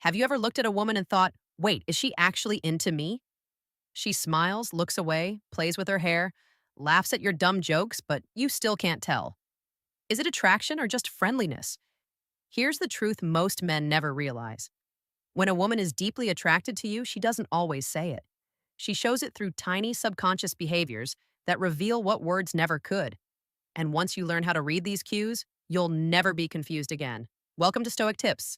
Have you ever looked at a woman and thought, wait, is she actually into me? She smiles, looks away, plays with her hair, laughs at your dumb jokes, but you still can't tell. Is it attraction or just friendliness? Here's the truth most men never realize. When a woman is deeply attracted to you, she doesn't always say it. She shows it through tiny subconscious behaviors that reveal what words never could. And once you learn how to read these cues, you'll never be confused again. Welcome to Stoic Tips.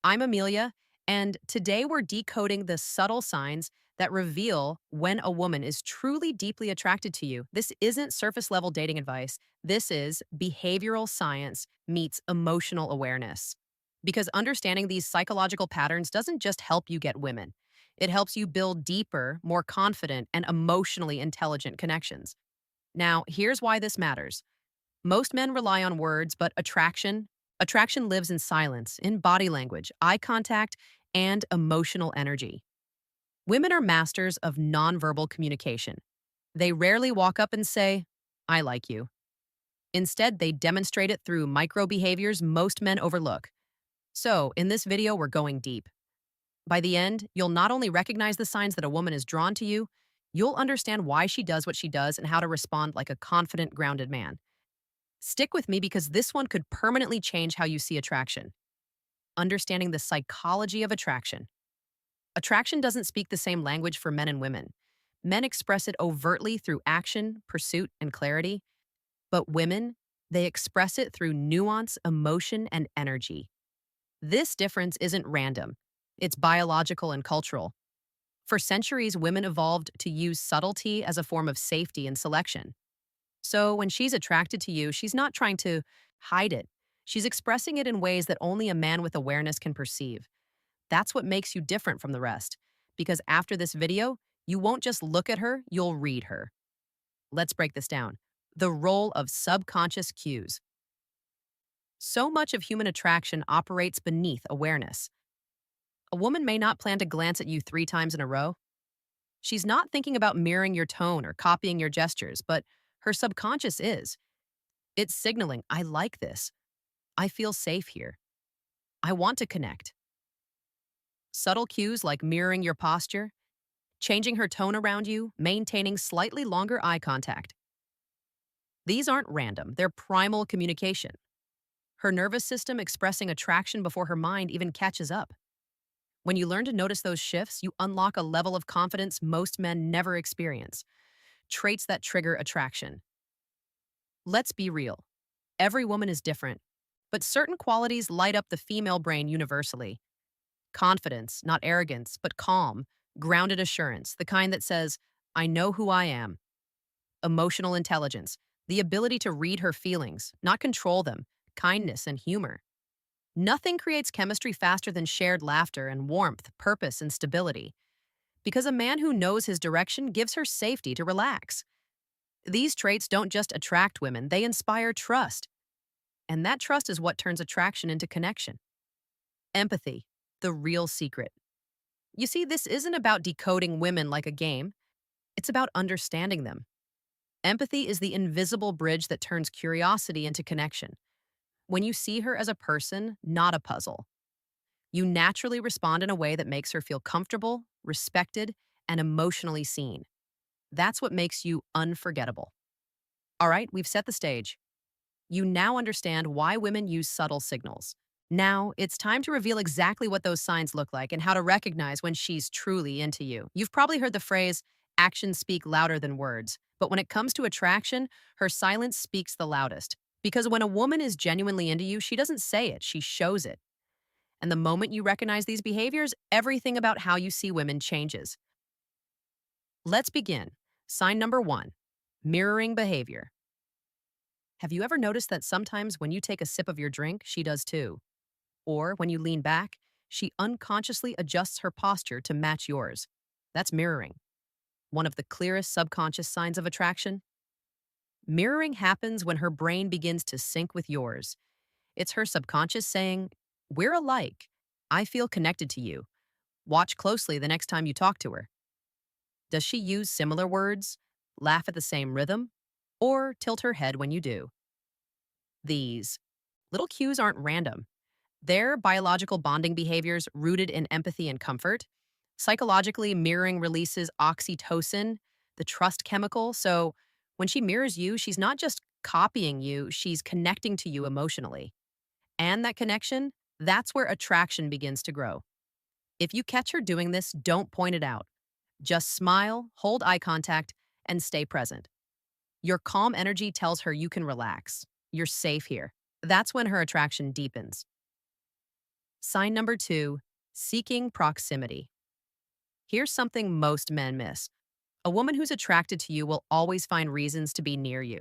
I'm Amelia, and today we're decoding the subtle signs that reveal when a woman is truly deeply attracted to you. This isn't surface level dating advice. This is behavioral science meets emotional awareness. Because understanding these psychological patterns doesn't just help you get women, it helps you build deeper, more confident, and emotionally intelligent connections. Now, here's why this matters. Most men rely on words, but attraction lives in silence, in body language, eye contact, and emotional energy. Women are masters of nonverbal communication. They rarely walk up and say, I like you. Instead, they demonstrate it through micro behaviors most men overlook. So, in this video, we're going deep. By the end, you'll not only recognize the signs that a woman is drawn to you, you'll understand why she does what she does and how to respond like a confident, grounded man. Stick with me because this one could permanently change how you see attraction. Understanding the psychology of attraction. Attraction doesn't speak the same language for men and women. Men express it overtly through action, pursuit, and clarity, but women, they express it through nuance, emotion, and energy. This difference isn't random. It's biological and cultural. For centuries, women evolved to use subtlety as a form of safety and selection. So when she's attracted to you, she's not trying to hide it. She's expressing it in ways that only a man with awareness can perceive. That's what makes you different from the rest. Because after this video, you won't just look at her, you'll read her. Let's break this down. The role of subconscious cues. So much of human attraction operates beneath awareness. A woman may not plan to glance at you 3 times in a row. She's not thinking about mirroring your tone or copying your gestures, but her subconscious is. It's signaling, I like this. I feel safe here. I want to connect. Subtle cues like mirroring your posture, changing her tone around you, maintaining slightly longer eye contact. These aren't random, they're primal communication. Her nervous system expressing attraction before her mind even catches up. When you learn to notice those shifts, you unlock a level of confidence most men never experience. Traits that trigger attraction. Let's be real. Every woman is different, but certain qualities light up the female brain universally. Confidence, not arrogance, but calm, grounded assurance, the kind that says, I know who I am. Emotional intelligence, the ability to read her feelings, not control them, kindness and humor. Nothing creates chemistry faster than shared laughter and warmth, purpose, and stability. Because a man who knows his direction gives her safety to relax. These traits don't just attract women, they inspire trust. And that trust is what turns attraction into connection. Empathy, the real secret. You see, this isn't about decoding women like a game, it's about understanding them. Empathy is the invisible bridge that turns curiosity into connection. When you see her as a person, not a puzzle, you naturally respond in a way that makes her feel comfortable, respected, and emotionally seen. That's what makes you unforgettable. All right, we've set the stage. You now understand why women use subtle signals. Now, it's time to reveal exactly what those signs look like and how to recognize when she's truly into you. You've probably heard the phrase, actions speak louder than words. But when it comes to attraction, her silence speaks the loudest. Because when a woman is genuinely into you, she doesn't say it, she shows it. And the moment you recognize these behaviors, everything about how you see women changes. Let's begin. Sign number 1, mirroring behavior. Have you ever noticed that sometimes when you take a sip of your drink, she does too? Or when you lean back, she unconsciously adjusts her posture to match yours. That's mirroring. One of the clearest subconscious signs of attraction. Mirroring happens when her brain begins to sync with yours. It's her subconscious saying, we're alike. I feel connected to you. Watch closely the next time you talk to her. Does she use similar words, laugh at the same rhythm, or tilt her head when you do? These little cues aren't random. They're biological bonding behaviors rooted in empathy and comfort. Psychologically, mirroring releases oxytocin, the trust chemical. So when she mirrors you, she's not just copying you, she's connecting to you emotionally. And that connection, that's where attraction begins to grow. If you catch her doing this, don't point it out. Just smile, hold eye contact, and stay present. Your calm energy tells her you can relax. You're safe here. That's when her attraction deepens. Sign number two, seeking proximity. Here's something most men miss. A woman who's attracted to you will always find reasons to be near you.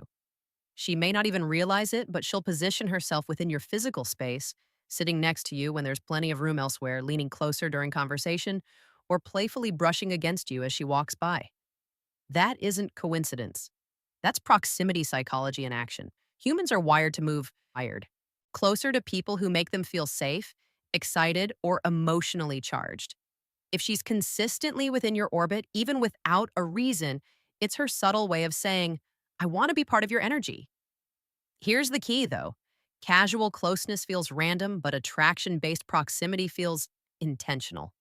She may not even realize it, but she'll position herself within your physical space, sitting next to you when there's plenty of room elsewhere, leaning closer during conversation, or playfully brushing against you as she walks by. That isn't coincidence. That's proximity psychology in action. Humans are wired to move wired, closer to people who make them feel safe, excited, or emotionally charged. If she's consistently within your orbit, even without a reason, it's her subtle way of saying, I want to be part of your energy. Here's the key, though. Casual closeness feels random, but attraction based proximity feels intentional.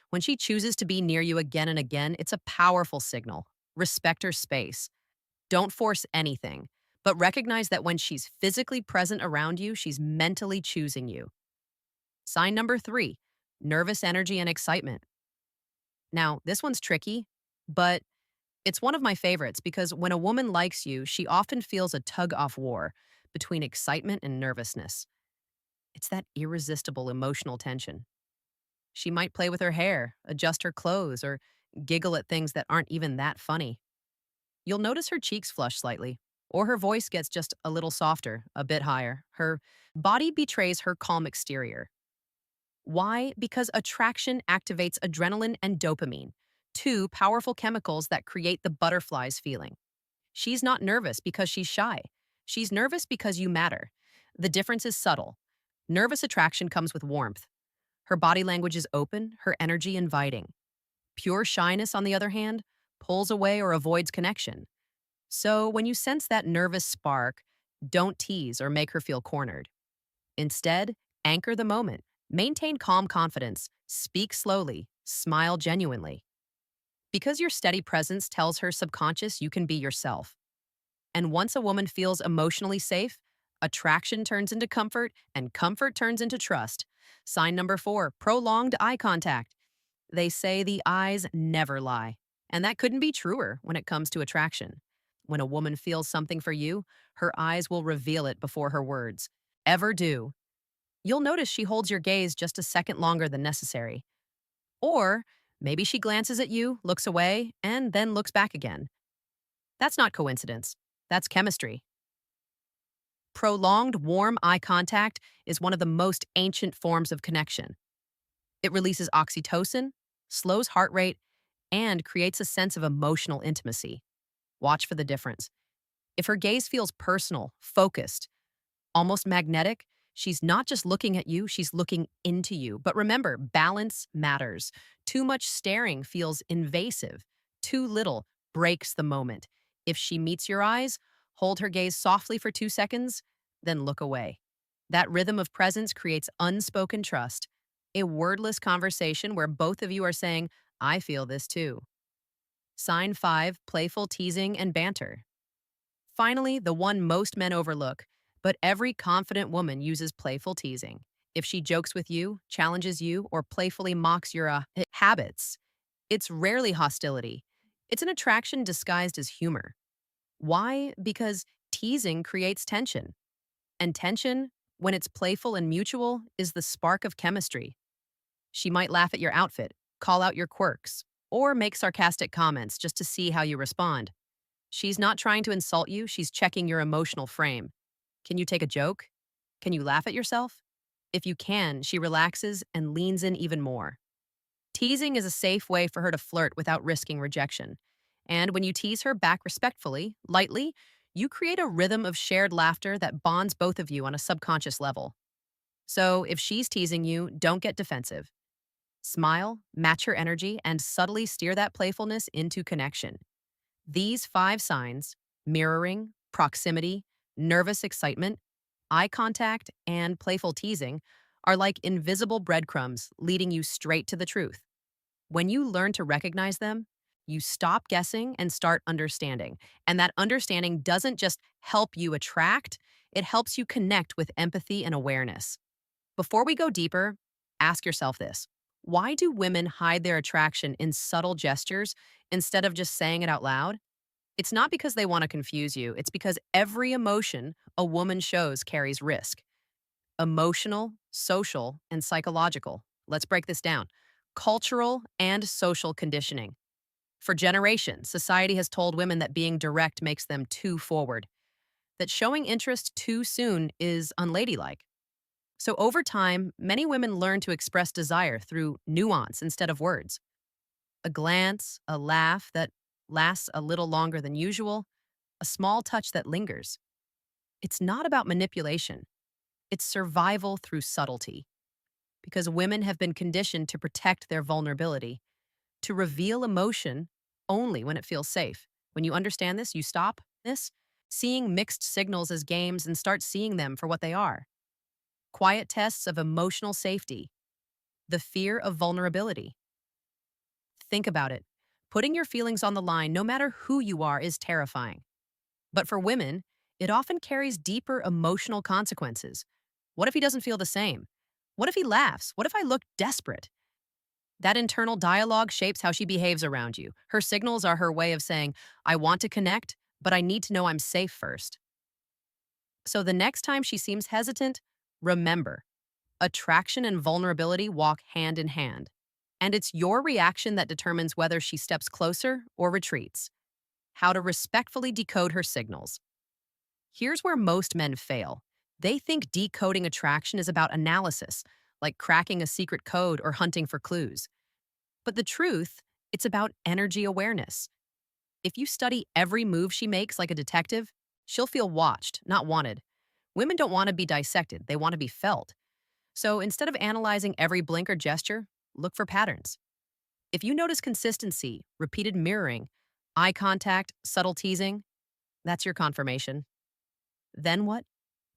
When she chooses to be near you again and again, it's a powerful signal. Respect her space. Don't force anything, but recognize that when she's physically present around you, she's mentally choosing you. Sign number three, nervous energy and excitement. Now, this one's tricky, but it's one of my favorites because when a woman likes you, she often feels a tug of war between excitement and nervousness. It's that irresistible emotional tension. She might play with her hair, adjust her clothes, or giggle at things that aren't even that funny. You'll notice her cheeks flush slightly, or her voice gets just a little softer, a bit higher. Her body betrays her calm exterior. Why? Because attraction activates adrenaline and dopamine, two powerful chemicals that create the butterflies feeling. She's not nervous because she's shy. She's nervous because you matter. The difference is subtle. Nervous attraction comes with warmth. Her body language is open, her energy inviting. Pure shyness, on the other hand, pulls away or avoids connection. So when you sense that nervous spark, don't tease or make her feel cornered. Instead, anchor the moment. Maintain calm confidence. Speak slowly. Smile genuinely. Because your steady presence tells her subconscious you can be yourself. And once a woman feels emotionally safe, attraction turns into comfort and comfort turns into trust. Sign number four, prolonged eye contact. They say the eyes never lie. And that couldn't be truer when it comes to attraction. When a woman feels something for you, her eyes will reveal it before her words ever do. You'll notice she holds your gaze just a second longer than necessary. Or maybe she glances at you, looks away, and then looks back again. That's not coincidence. That's chemistry. Prolonged warm eye contact is one of the most ancient forms of connection. It releases oxytocin, slows heart rate, and creates a sense of emotional intimacy. Watch for the difference. If her gaze feels personal, focused, almost magnetic, she's not just looking at you, she's looking into you. But remember, balance matters. Too much staring feels invasive. Too little breaks the moment. If she meets your eyes, hold her gaze softly for 2 seconds, then look away. That rhythm of presence creates unspoken trust, a wordless conversation where both of you are saying, I feel this too. Sign five, playful teasing and banter. Finally, the one most men overlook, but every confident woman uses playful teasing. If she jokes with you, challenges you, or playfully mocks your habits, it's rarely hostility. It's an attraction disguised as humor. Why? Because teasing creates tension. And tension, when it's playful and mutual, is the spark of chemistry. She might laugh at your outfit, call out your quirks, or make sarcastic comments just to see how you respond. She's not trying to insult you, she's checking your emotional frame. Can you take a joke? Can you laugh at yourself? If you can, she relaxes and leans in even more. Teasing is a safe way for her to flirt without risking rejection. And when you tease her back respectfully, lightly, you create a rhythm of shared laughter that bonds both of you on a subconscious level. So if she's teasing you, don't get defensive. Smile, match her energy, and subtly steer that playfulness into connection. These five signs, mirroring, proximity, nervous excitement, eye contact, and playful teasing, are like invisible breadcrumbs leading you straight to the truth. When you learn to recognize them, you stop guessing and start understanding. And that understanding doesn't just help you attract, it helps you connect with empathy and awareness. Before we go deeper, ask yourself this: why do women hide their attraction in subtle gestures instead of just saying it out loud? It's not because they want to confuse you, it's because every emotion a woman shows carries risk: emotional, social, and psychological. Let's break this down: cultural and social conditioning. For generations, society has told women that being direct makes them too forward, that showing interest too soon is unladylike. So over time, many women learn to express desire through nuance instead of words. A glance, a laugh that lasts a little longer than usual, a small touch that lingers. It's not about manipulation, it's survival through subtlety. Because women have been conditioned to protect their vulnerability, to reveal emotion only when it feels safe. When you understand this, you stop this, seeing mixed signals as games and start seeing them for what they are: quiet tests of emotional safety, the fear of vulnerability. Think about it. Putting your feelings on the line, no matter who you are, is terrifying. But for women, it often carries deeper emotional consequences. What if he doesn't feel the same? What if he laughs? What if I look desperate? That internal dialogue shapes how she behaves around you. Her signals are her way of saying, I want to connect, but I need to know I'm safe first. So the next time she seems hesitant, remember, attraction and vulnerability walk hand in hand. And it's your reaction that determines whether she steps closer or retreats. How to respectfully decode her signals. Here's where most men fail. They think decoding attraction is about analysis, like cracking a secret code or hunting for clues. But the truth, it's about energy awareness. If you study every move she makes like a detective, she'll feel watched, not wanted. Women don't want to be dissected, they want to be felt. So instead of analyzing every blink or gesture, look for patterns. If you notice consistency, repeated mirroring, eye contact, subtle teasing, that's your confirmation. Then what?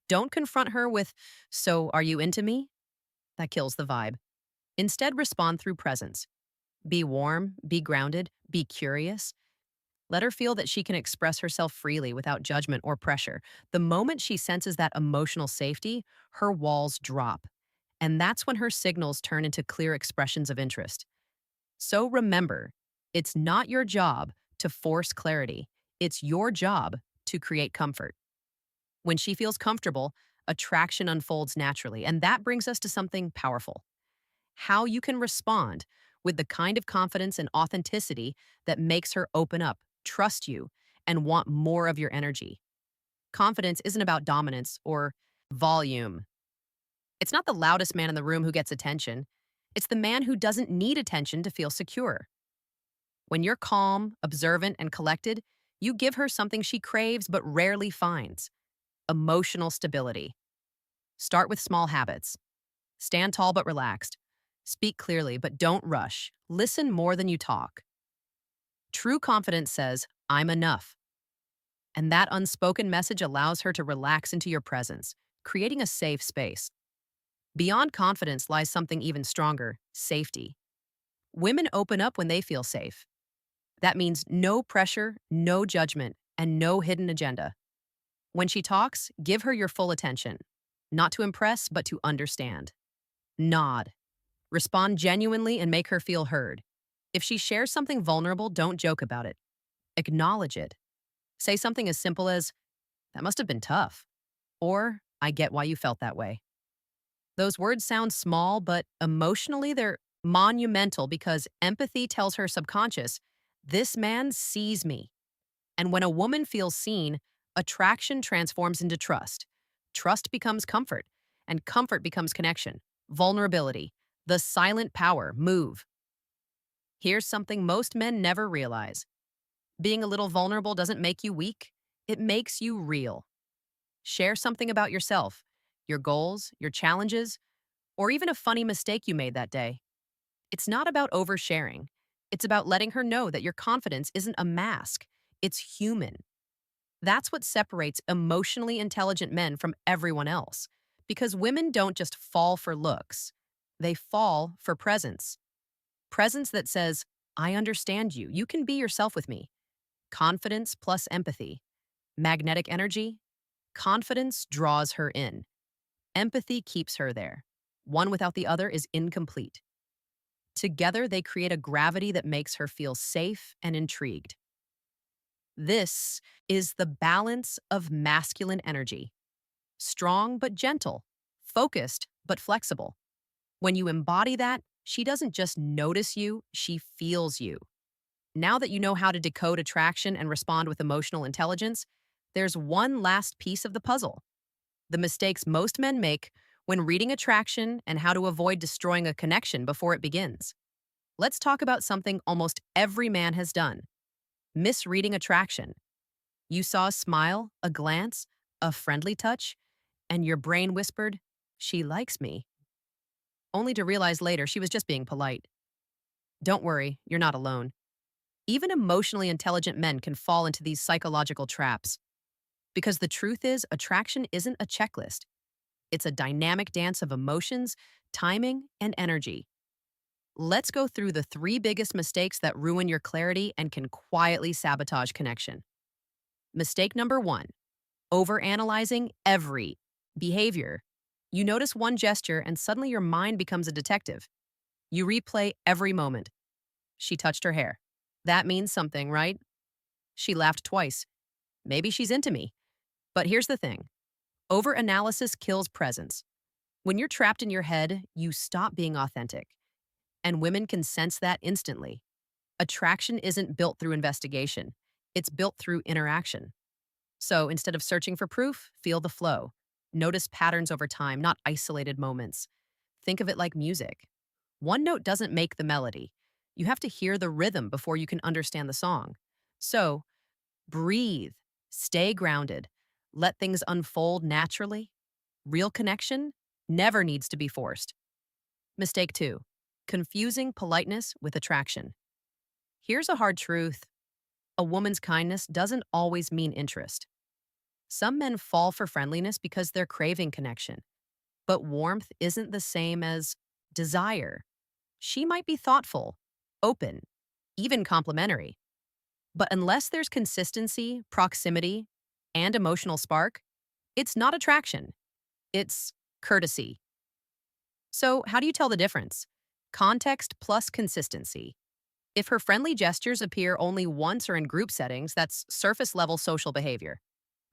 Don't confront her with, so are you into me? That kills the vibe. Instead, respond through presence. Be warm, be grounded, be curious. Let her feel that she can express herself freely without judgment or pressure. The moment she senses that emotional safety, her walls drop. And that's when her signals turn into clear expressions of interest. So remember, it's not your job to force clarity. It's your job to create comfort. When she feels comfortable, attraction unfolds naturally. And that brings us to something powerful: how you can respond with the kind of confidence and authenticity that makes her open up, trust you, and want more of your energy. Confidence isn't about dominance or volume. It's not the loudest man in the room who gets attention. It's the man who doesn't need attention to feel secure. When you're calm, observant, and collected, you give her something she craves but rarely finds: emotional stability. Start with small habits. Stand tall but relaxed. Speak clearly but don't rush. Listen more than you talk. True confidence says, I'm enough. And that unspoken message allows her to relax into your presence, creating a safe space. Beyond confidence lies something even stronger: safety. Women open up when they feel safe. That means no pressure, no judgment, and no hidden agenda. When she talks, give her your full attention, not to impress, but to understand. Nod. Respond genuinely and make her feel heard. If she shares something vulnerable, don't joke about it. Acknowledge it. Say something as simple as, that must have been tough, or I get why you felt that way. Those words sound small, but emotionally they're monumental because empathy tells her subconscious, this man sees me. And when a woman feels seen, attraction transforms into trust. Trust becomes comfort, and comfort becomes connection. Vulnerability, the silent power, move. Here's something most men never realize: being a little vulnerable doesn't make you weak, it makes you real. Share something about yourself, your goals, your challenges, or even a funny mistake you made that day. It's not about oversharing. It's about letting her know that your confidence isn't a mask, it's human. That's what separates emotionally intelligent men from everyone else. Because women don't just fall for looks, they fall for presence. Presence that says, I understand you. You can be yourself with me. Confidence plus empathy. Magnetic energy. Confidence draws her in. Empathy keeps her there. One without the other is incomplete. Together, they create a gravity that makes her feel safe and intrigued. This is the balance of masculine energy. Strong but gentle, focused but flexible. When you embody that, she doesn't just notice you, she feels you. Now that you know how to decode attraction and respond with emotional intelligence, there's one last piece of the puzzle: the mistakes most men make when reading attraction and how to avoid destroying a connection before it begins. Let's talk about something almost every man has done: misreading attraction. You saw a smile, a glance, a friendly touch, and your brain whispered, she likes me, only to realize later she was just being polite. Don't worry, you're not alone. Even emotionally intelligent men can fall into these psychological traps. Because the truth is, attraction isn't a checklist. It's a dynamic dance of emotions, timing, and energy. Let's go through the three biggest mistakes that ruin your clarity and can quietly sabotage connection. Mistake number one: overanalyzing every behavior. You notice one gesture and suddenly your mind becomes a detective. You replay every moment. She touched her hair. That means something, right? She laughed twice. Maybe she's into me. But here's the thing: overanalysis kills presence. When you're trapped in your head, you stop being authentic. And women can sense that instantly. Attraction isn't built through investigation, it's built through interaction. So instead of searching for proof, feel the flow. Notice patterns over time, not isolated moments. Think of it like music. One note doesn't make the melody. You have to hear the rhythm before you can understand the song. So breathe, stay grounded, let things unfold naturally. Real connection never needs to be forced. Mistake two: confusing politeness with attraction. Here's a hard truth: a woman's kindness doesn't always mean interest. Some men fall for friendliness because they're craving connection. But warmth isn't the same as desire. She might be thoughtful, open, even complimentary. But unless there's consistency, proximity, and emotional spark, it's not attraction. It's courtesy. So, how do you tell the difference? Context plus consistency. If her friendly gestures appear only once or in group settings, that's surface level social behavior.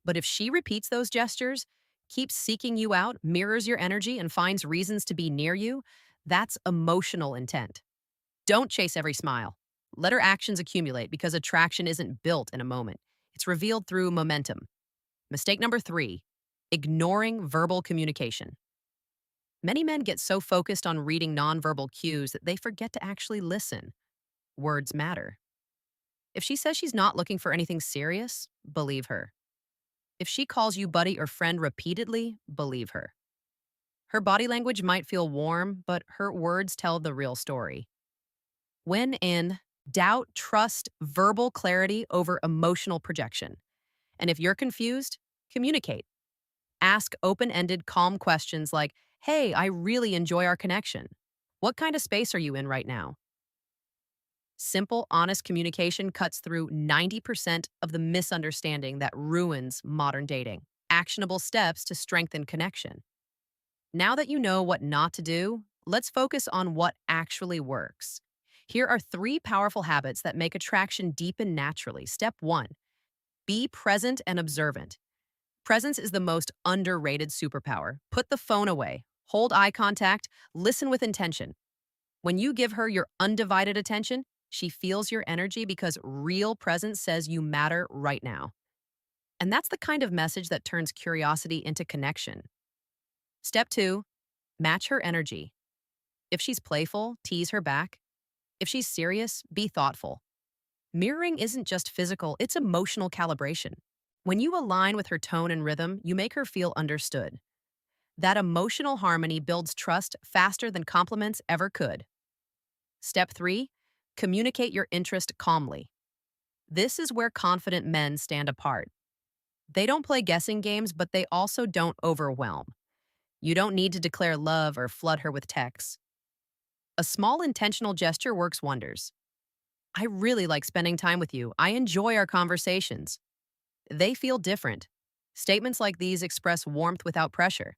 But if she repeats those gestures, keeps seeking you out, mirrors your energy, and finds reasons to be near you, that's emotional intent. Don't chase every smile. Let her actions accumulate, because attraction isn't built in a moment. It's revealed through momentum. Mistake number three: ignoring verbal communication. Many men get so focused on reading nonverbal cues that they forget to actually listen. Words matter. If she says she's not looking for anything serious, believe her. If she calls you buddy or friend repeatedly, believe her. Her body language might feel warm, but her words tell the real story. When in doubt, trust verbal clarity over emotional projection. And if you're confused, communicate. Ask open ended, calm questions like, hey, I really enjoy our connection. What kind of space are you in right now? Simple, honest communication cuts through 90% of the misunderstanding that ruins modern dating. Actionable steps to strengthen connection. Now that you know what not to do, let's focus on what actually works. Here are three powerful habits that make attraction deepen naturally. Step one: be present and observant. Presence is the most underrated superpower. Put the phone away, hold eye contact, listen with intention. When you give her your undivided attention, she feels your energy, because real presence says you matter right now. And that's the kind of message that turns curiosity into connection. Step two: match her energy. If she's playful, tease her back. If she's serious, be thoughtful. Mirroring isn't just physical, it's emotional calibration. When you align with her tone and rhythm, you make her feel understood. That emotional harmony builds trust faster than compliments ever could. Step three: communicate your interest calmly. This is where confident men stand apart. They don't play guessing games, but they also don't overwhelm. You don't need to declare love or flood her with texts. A small intentional gesture works wonders. I really like spending time with you. I enjoy our conversations. They feel different. Statements like these express warmth without pressure.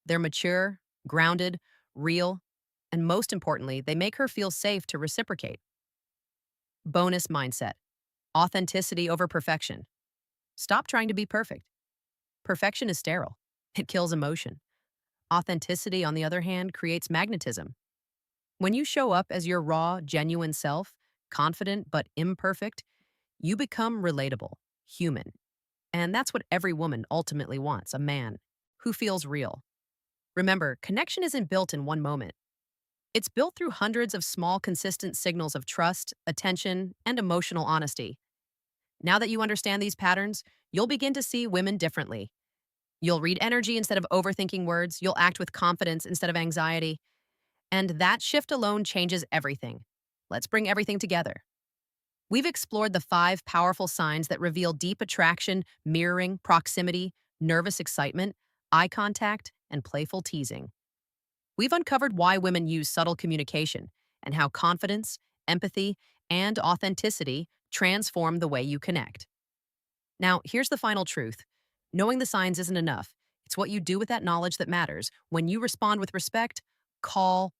They're mature, grounded, real, and most importantly, they make her feel safe to reciprocate. Bonus mindset: authenticity over perfection. Stop trying to be perfect. Perfection is sterile, it kills emotion. Authenticity, on the other hand, creates magnetism. When you show up as your raw, genuine self, confident but imperfect, you become relatable, human. And that's what every woman ultimately wants: a man who feels real. Remember, connection isn't built in one moment. It's built through hundreds of small, consistent signals of trust, attention, and emotional honesty. Now that you understand these patterns, you'll begin to see women differently. You'll read energy instead of overthinking words, you'll act with confidence instead of anxiety, and that shift alone changes everything. Let's bring everything together. We've explored the 5 powerful signs that reveal deep attraction, mirroring, proximity, nervous excitement, eye contact, and playful teasing. We've uncovered why women use subtle communication and how confidence, empathy, and authenticity transform the way you connect. Now, here's the final truth: knowing the signs isn't enough. It's what you do with that knowledge that matters. When you respond with respect, call,